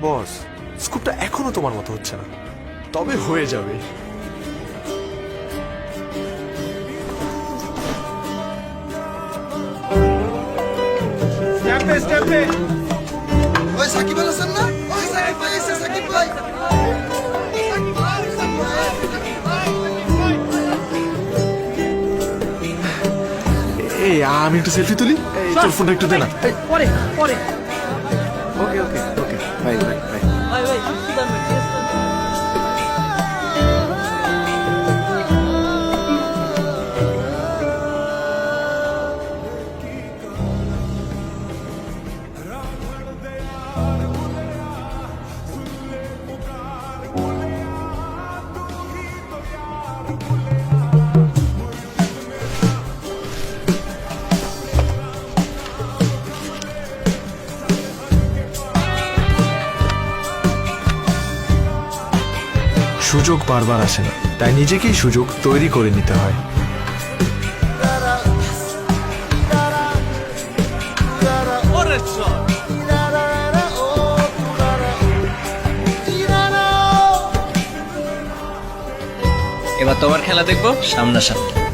বস, স্কুপটা এখনো তোমার মতো হচ্ছে না, তবে হয়ে যাবে। ওই সাকিব আল হাসান না? ওই সাকিব ভাই এসে, সাকিব ভাই। এই আমি একটু সেলফি তুলি, এই তোর ফোনটা একটু দে না। পরে পরে ওকে ওকে ওকে, বাই বাই বাই। ভাই ভাই কি জানবেন ঠিক আছে সুযোগ বারবার আসে না, তাই নিজেকেই সুযোগ তৈরি করে নিতে হয়। এবার তোমার খেলা দেখবো সামনাসামনি।